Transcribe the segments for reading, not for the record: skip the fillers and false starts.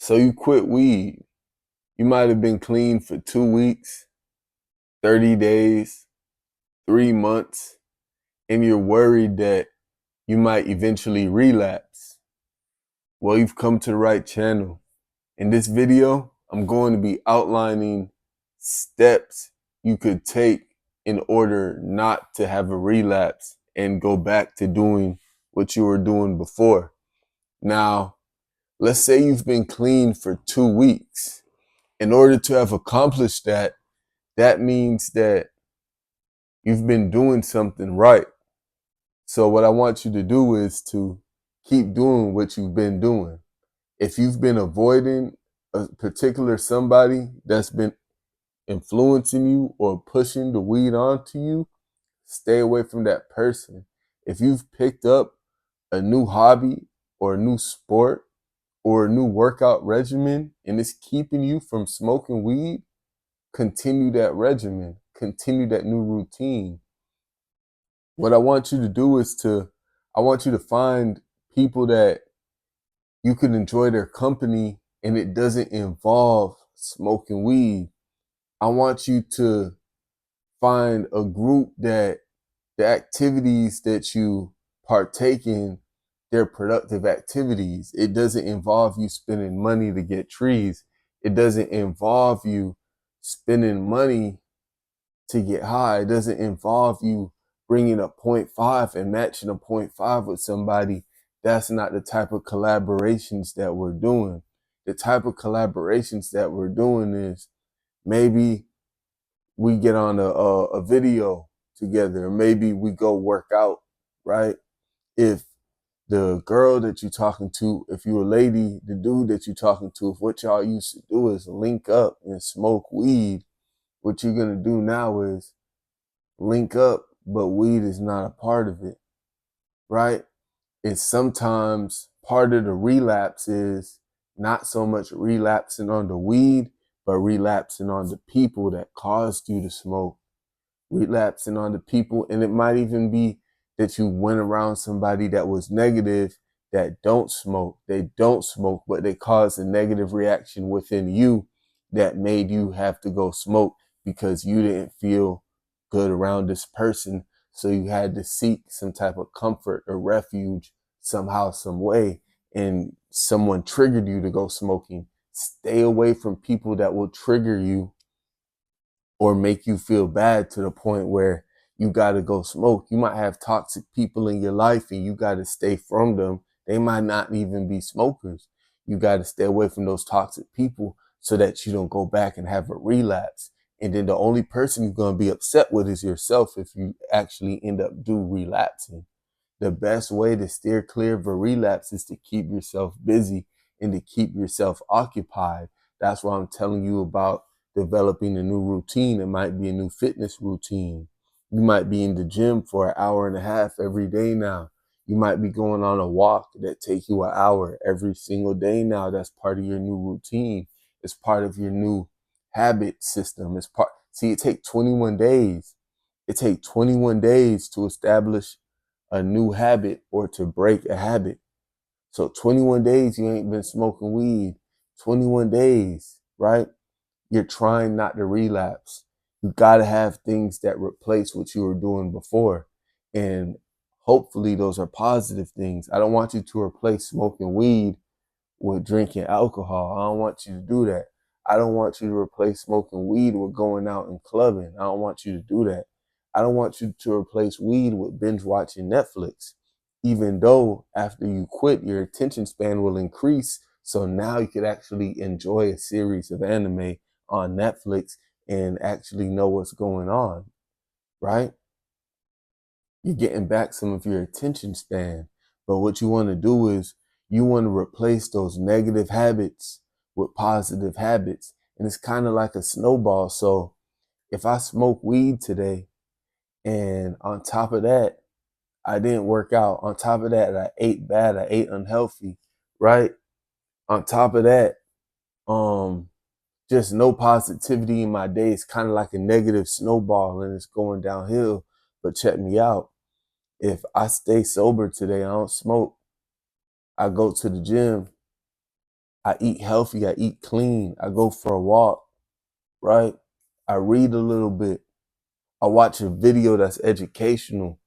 So you quit weed. You might have been clean for 2 weeks, 30 days, 3 months, and you're worried that you might eventually relapse. Well, you've come to the right channel. In this video, I'm going to be outlining steps you could take in order not to have a relapse and go back to doing what you were doing before. Now, let's say you've been clean for 2 weeks. In order to have accomplished that, that means that you've been doing something right. So what I want you to do is to keep doing what you've been doing. If you've been avoiding a particular somebody that's been influencing you or pushing the weed onto you, stay away from that person. If you've picked up a new hobby or a new sport or a new workout regimen and it's keeping you from smoking weed, continue that regimen, continue that new routine. What I want you to do is I want you to find people that you can enjoy their company and it doesn't involve smoking weed. I want you to find a group that the activities that you partake in, they're productive activities. It doesn't involve you spending money to get trees. It doesn't involve you spending money to get high. It doesn't involve you bringing a point 0.5 and matching a point 0.5 with somebody. That's not the type of collaborations that we're doing. The type of collaborations that we're doing is maybe we get on a video together. Maybe we go work out, right? If the girl that you're talking to, if you're a lady, the dude that you're talking to, if what y'all used to do is link up and smoke weed, what you're going to do now is link up, but weed is not a part of it, right? And sometimes part of the relapse is not so much relapsing on the weed, but relapsing on the people that caused you to smoke, relapsing on the people. And it might even be that you went around somebody that was negative that don't smoke. They don't smoke, but they caused a negative reaction within you that made you have to go smoke because you didn't feel good around this person. So you had to seek some type of comfort or refuge somehow, some way, and someone triggered you to go smoking. Stay away from people that will trigger you or make you feel bad to the point where you got to go smoke. You might have toxic people in your life and you got to stay from them. They might not even be smokers. You got to stay away from those toxic people so that you don't go back and have a relapse. And then the only person you're going to be upset with is yourself if you actually end up relapsing. The best way to steer clear of a relapse is to keep yourself busy and to keep yourself occupied. That's why I'm telling you about developing a new routine. It might be a new fitness routine. You might be in the gym for an hour and a half every day now. You might be going on a walk that takes you an hour every single day now. That's part of your new routine. It's part of your new habit system. See, it takes 21 days. It takes 21 days to establish a new habit or to break a habit. So 21 days you ain't been smoking weed. 21 days, right? You're trying not to relapse. You got to have things that replace what you were doing before. And hopefully those are positive things. I don't want you to replace smoking weed with drinking alcohol. I don't want you to do that. I don't want you to replace smoking weed with going out and clubbing. I don't want you to do that. I don't want you to replace weed with binge watching Netflix, even though after you quit, your attention span will increase. So now you could actually enjoy a series of anime on Netflix and actually know what's going on, right? You're getting back some of your attention span. But what you want to do is you want to replace those negative habits with positive habits. And it's kind of like a snowball. So if I smoke weed today and on top of that, I didn't work out. On top of that, I ate bad. I ate unhealthy, right? On top of that, just no positivity in my day. It's kind of like a negative snowball and it's going downhill. But check me out. If I stay sober today, I don't smoke, I go to the gym, I eat healthy, I eat clean, I go for a walk, right? I read a little bit. I watch a video that's educational.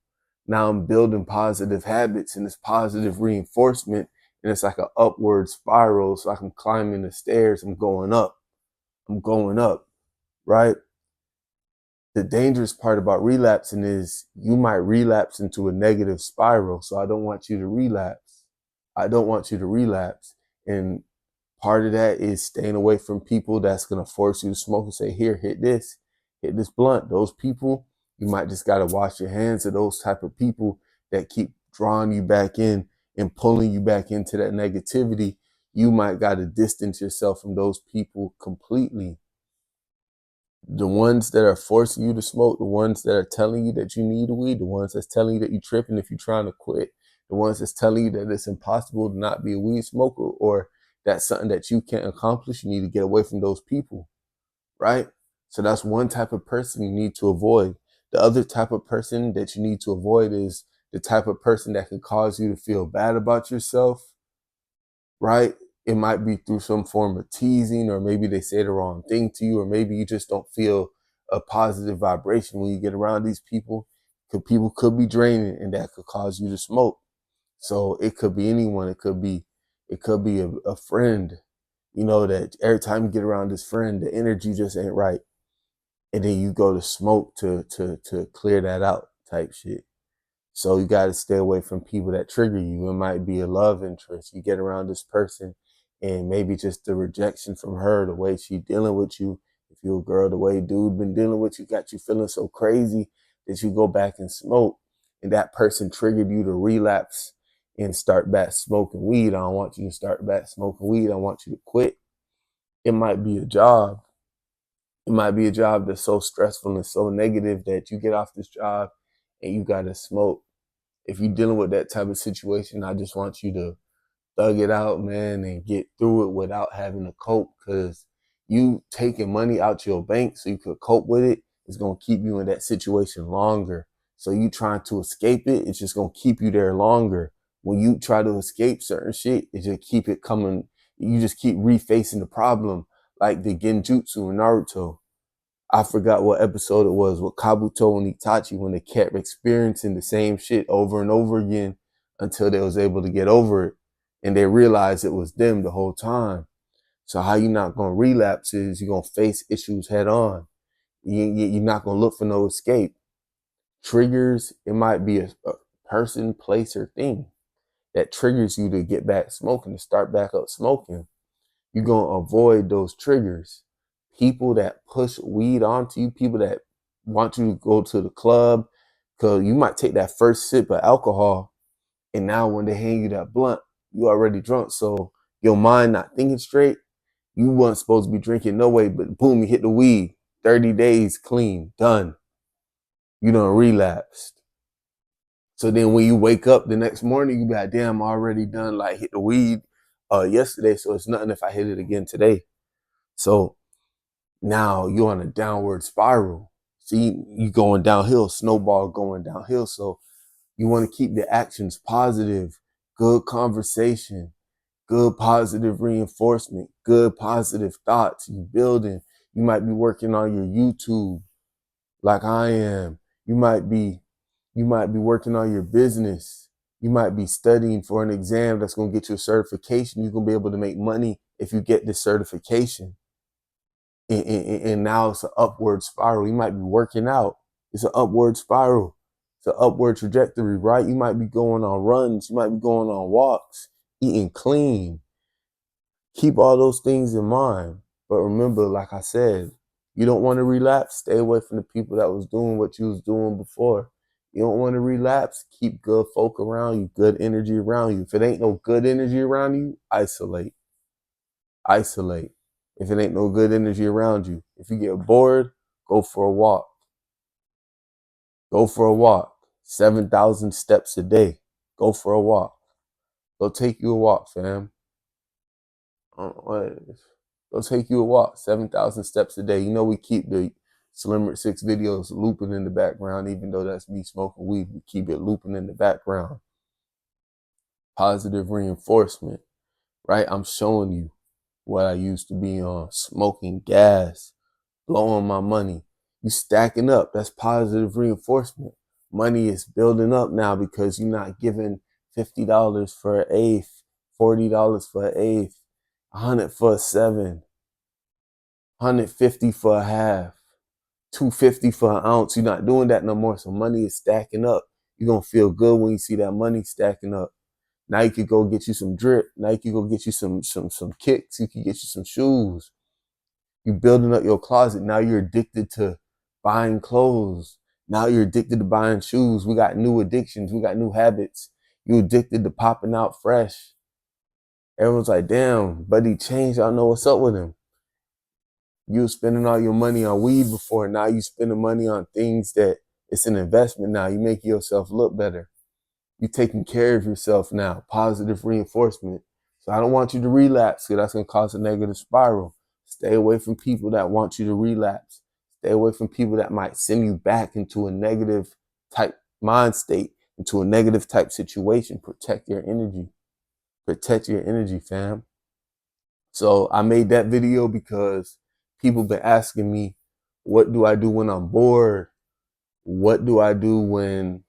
Now I'm building positive habits and it's positive reinforcement. And it's like an upward spiral. It's like I'm climbing the stairs. I'm going up. I'm going up, right? The dangerous part about relapsing is you might relapse into a negative spiral. So I don't want you to relapse. I don't want you to relapse. And part of that is staying away from people that's going to force you to smoke and say, here, hit this blunt. Those people, you might just got to wash your hands of those type of people that keep drawing you back in and pulling you back into that negativity. You might got to distance yourself from those people completely. The ones that are forcing you to smoke, the ones that are telling you that you need a weed, the ones that's telling you that you're tripping if you're trying to quit, the ones that's telling you that it's impossible to not be a weed smoker or that's something that you can't accomplish, you need to get away from those people, right? So that's one type of person you need to avoid. The other type of person that you need to avoid is the type of person that can cause you to feel bad about yourself, right? It might be through some form of teasing, or maybe they say the wrong thing to you, or maybe you just don't feel a positive vibration when you get around these people. Because people could be draining, and that could cause you to smoke. So it could be anyone. It could be a friend. You know that every time you get around this friend, the energy just ain't right, and then you go to smoke to clear that out, type shit. So you got to stay away from people that trigger you. It might be a love interest. You get around this person and maybe just the rejection from her, the way she dealing with you. If you're a girl, the way dude been dealing with you got you feeling so crazy that you go back and smoke. And that person triggered you to relapse and start back smoking weed. I don't want you to start back smoking weed. I want you to quit. It might be a job. It might be a job that's so stressful and so negative that you get off this job and you got to smoke. If you're dealing with that type of situation, I just want you to thug it out, man, and get through it without having to cope. Because you taking money out your bank so you could cope with it is going to keep you in that situation longer. So you trying to escape it, it's just going to keep you there longer. When you try to escape certain shit, it just keep it coming. You just keep refacing the problem, like the genjutsu in Naruto. I forgot what episode it was with Kabuto and Itachi, when they kept experiencing the same shit over and over again until they was able to get over it, and they realized it was them the whole time. So how you not gonna relapse is you're gonna face issues head on. You're not gonna look for no escape. Triggers, it might be a person, place, or thing that triggers you to get back smoking, to start back up smoking. You're going to avoid those triggers. People that push weed onto you, people that want you to go to the club, because you might take that first sip of alcohol, and now when they hand you that blunt, you already drunk. So your mind not thinking straight. You weren't supposed to be drinking no way, but boom, you hit the weed. 30 days clean, done. You done relapsed. So then when you wake up the next morning, you be like, damn, I already done like hit the weed yesterday. So it's nothing if I hit it again today. So now you're on a downward spiral. See, you going downhill, snowball going downhill. So you want to keep the actions positive, good conversation, good positive reinforcement, good positive thoughts. You building. You might be working on your YouTube like I am. You might be working on your business. You might be studying for an exam that's going to get you a certification. You're going to be able to make money if you get this certification. And now it's an upward spiral. You might be working out. It's an upward spiral. It's an upward trajectory, right? You might be going on runs. You might be going on walks, eating clean. Keep all those things in mind. But remember, like I said, you don't want to relapse. Stay away from the people that was doing what you was doing before. You don't want to relapse. Keep good folk around you, good energy around you. If it ain't no good energy around you, isolate. Isolate. If it ain't no good energy around you. If you get bored, go for a walk. Go for a walk. 7,000 steps a day. Go for a walk. Go take you a walk, fam. Go take you a walk. 7,000 steps a day. You know we keep the Slimmer 6 videos looping in the background, even though that's me smoking weed. We keep it looping in the background. Positive reinforcement, right? I'm showing you. what I used to be on, smoking gas, blowing my money. You stacking up. That's positive reinforcement. Money is building up now because you're not giving $50 for an eighth, $40 for an eighth, 100 for a seven, 150 for a half, 250 for an ounce. You're not doing that no more. So money is stacking up. You're gonna feel good when you see that money stacking up. Now you could go get you some drip. Now you could go get you some kicks. You could get you some shoes. You're building up your closet. Now you're addicted to buying clothes. Now you're addicted to buying shoes. We got new addictions. We got new habits. You addicted to popping out fresh. Everyone's like, damn, buddy changed. I don't know what's up with him. You were spending all your money on weed before. Now you spending money on things that it's an investment now. You make yourself look better. You're taking care of yourself now. Positive reinforcement. So I don't want you to relapse because that's going to cause a negative spiral. Stay away from people that want you to relapse. Stay away from people that might send you back into a negative type mind state, into a negative type situation. Protect your energy. Protect your energy, fam. So I made that video because people been asking me, what do I do when I'm bored? What do I do when,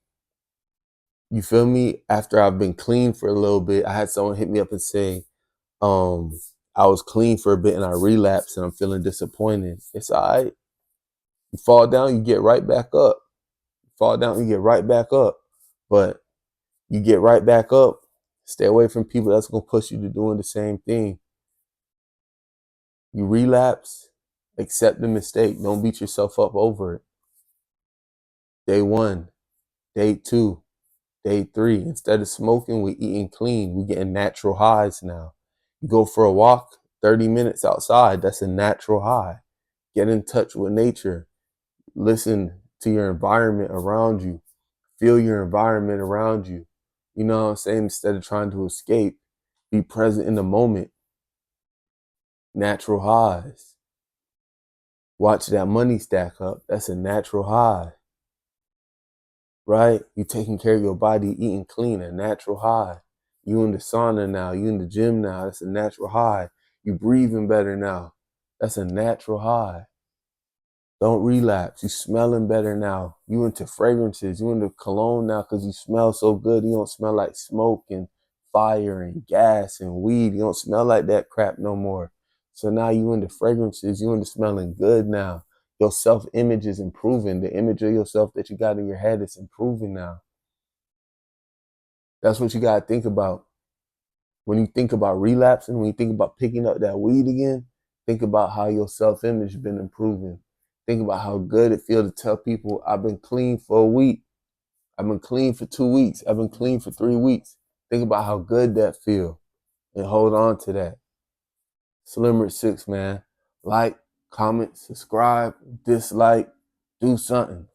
you feel me, after I've been clean for a little bit? I had someone hit me up and say, I was clean for a bit and I relapsed and I'm feeling disappointed. It's all right. You fall down, you get right back up. You fall down, you get right back up. But you get right back up, stay away from people that's going to push you to doing the same thing. You relapse, accept the mistake. Don't beat yourself up over it. Day 1, day 2, day 3. Instead of smoking, we're eating clean. We're getting natural highs now. You go for a walk, 30 minutes outside. That's a natural high. Get in touch with nature. Listen to your environment around you. Feel your environment around you. You know what I'm saying? Instead of trying to escape, be present in the moment. Natural highs. Watch that money stack up. That's a natural high. Right? You taking care of your body, eating clean, a natural high. You in the sauna now, you in the gym now, that's a natural high. You breathing better now. That's a natural high. Don't relapse. You smelling better now. You into fragrances. You into cologne now because you smell so good. You don't smell like smoke and fire and gas and weed. You don't smell like that crap no more. So now you into fragrances. You into smelling good now. Your self-image is improving. The image of yourself that you got in your head is improving now. That's what you got to think about. When you think about relapsing, when you think about picking up that weed again, think about how your self-image has been improving. Think about how good it feels to tell people, I've been clean for a week. I've been clean for 2 weeks. I've been clean for 3 weeks. Think about how good that feels and hold on to that. Slimmer 6, man. Like, comment, subscribe, dislike, do something.